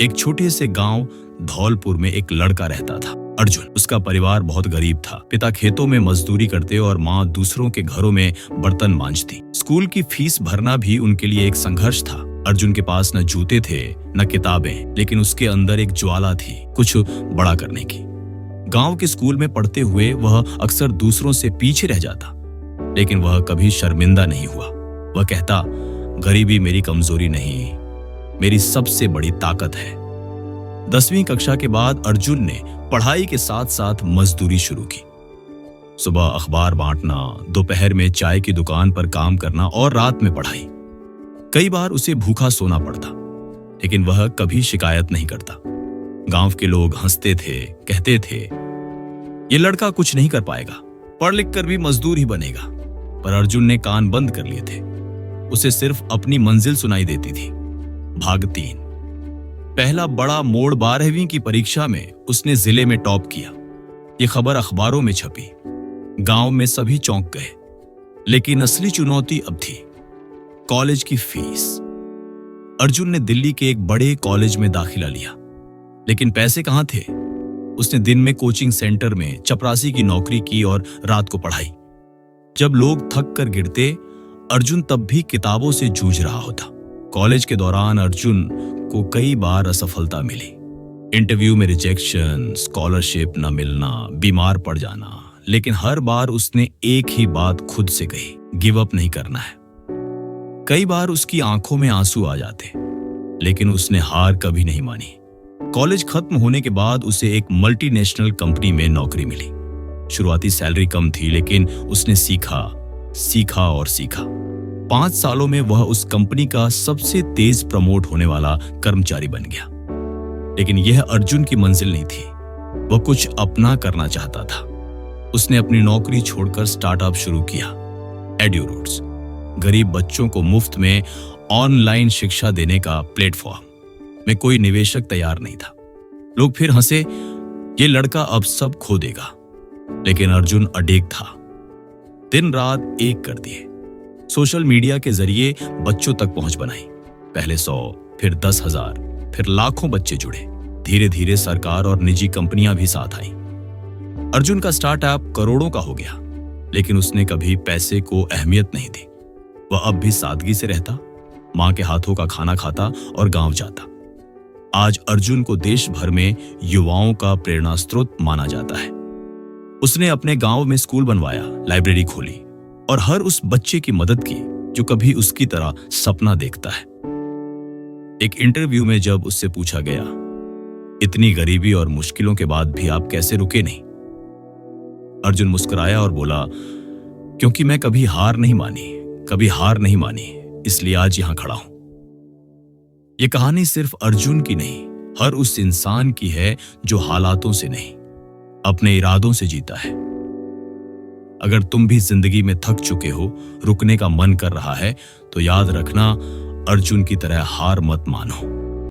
एक छोटे से गांव धौलपुर में एक लड़का रहता था, अर्जुन। उसका परिवार बहुत गरीब था। पिता खेतों में मजदूरी करते और माँ दूसरों के घरों में बर्तन मांजती। स्कूल की फीस भरना भी उनके लिए एक संघर्ष था। अर्जुन के पास न जूते थे न किताबें, लेकिन उसके अंदर एक ज्वाला थी कुछ बड़ा करने की। गांव के स्कूल में पढ़ते हुए वह अक्सर दूसरों से पीछे रह जाता, लेकिन वह कभी शर्मिंदा नहीं हुआ। वह कहता, गरीबी मेरी कमजोरी नहीं, मेरी सबसे बड़ी ताकत है। 10वीं कक्षा के बाद अर्जुन ने पढ़ाई के साथ साथ मजदूरी शुरू की। सुबह अखबार बांटना, दोपहर में चाय की दुकान पर काम करना और रात में पढ़ाई। कई बार उसे भूखा सोना पड़ता, लेकिन वह कभी शिकायत नहीं करता। गांव के लोग हंसते थे, कहते थे, ये लड़का कुछ नहीं कर पाएगा, पढ़ लिख कर भी मजदूर ही बनेगा। पर अर्जुन ने कान बंद कर लिए थे। उसे सिर्फ अपनी मंजिल सुनाई देती थी। भाग 3। पहला बड़ा मोड़ 12वीं की परीक्षा में उसने जिले में टॉप किया। ये खबर अखबारों में छपी। गांव में सभी चौंक गए। लेकिन असली चुनौती अब थी, कॉलेज की फीस। अर्जुन ने दिल्ली के एक बड़े कॉलेज में दाखिला लिया, लेकिन पैसे कहां थे। उसने दिन में कोचिंग सेंटर में चपरासी की नौकरी की और रात को पढ़ाई। जब लोग थक कर गिरते, अर्जुन तब भी किताबों से जूझ रहा होता। कॉलेज के दौरान अर्जुन को कई बार असफलता मिली। इंटरव्यू में रिजेक्शन, स्कॉलरशिप न मिलना, बीमार पड़ जाना, लेकिन हर बार उसने एक ही बात खुद से कही, गिव अप नहीं करना है। कई बार उसकी आंखों में आंसू आ जाते, लेकिन उसने हार कभी नहीं मानी। कॉलेज खत्म होने के बाद उसे एक मल्टीनेशनल कंपनी में नौकरी मिली। शुरुआती सैलरी कम थी, लेकिन उसने सीखा और सीखा। 5 सालों में वह उस कंपनी का सबसे तेज प्रमोट होने वाला कर्मचारी बन गया। लेकिन यह अर्जुन की मंजिल नहीं थी। वह कुछ अपना करना चाहता था। उसने अपनी नौकरी छोड़कर स्टार्टअप शुरू किया, एड्यूरूट्स। गरीब बच्चों को मुफ्त में ऑनलाइन शिक्षा देने का प्लेटफॉर्म। में कोई निवेशक तैयार नहीं था। लोग फिर हंसे, ये लड़का अब सब खो देगा। लेकिन अर्जुन अडेग था। दिन रात एक कर दिए। सोशल मीडिया के जरिए बच्चों तक पहुंच बनाई। पहले 100, फिर 10,000, फिर लाखों बच्चे जुड़े। धीरे धीरे सरकार और निजी कंपनियां भी साथ आई। अर्जुन का स्टार्टअप करोड़ों का हो गया, लेकिन उसने कभी पैसे को अहमियत नहीं दी। वह अब भी सादगी से रहता, मां के हाथों का खाना खाता और गांव जाता। आज अर्जुन को देश भर में युवाओं का प्रेरणा स्रोत माना जाता है। उसने अपने गांव में स्कूल बनवाया, लाइब्रेरी खोली और हर उस बच्चे की मदद की जो कभी उसकी तरह सपना देखता है। एक इंटरव्यू में जब उससे पूछा गया, इतनी गरीबी और मुश्किलों के बाद भी आप कैसे रुके नहीं, अर्जुन मुस्कुराया और बोला, क्योंकि मैं कभी हार नहीं मानी, इसलिए आज यहां खड़ा हूं। यह कहानी सिर्फ अर्जुन की नहीं, हर उस इंसान की है जो हालातों से नहीं, अपने इरादों से जीता है। अगर तुम भी जिंदगी में थक चुके हो, रुकने का मन कर रहा है, तो याद रखना, अर्जुन की तरह हार मत मानो।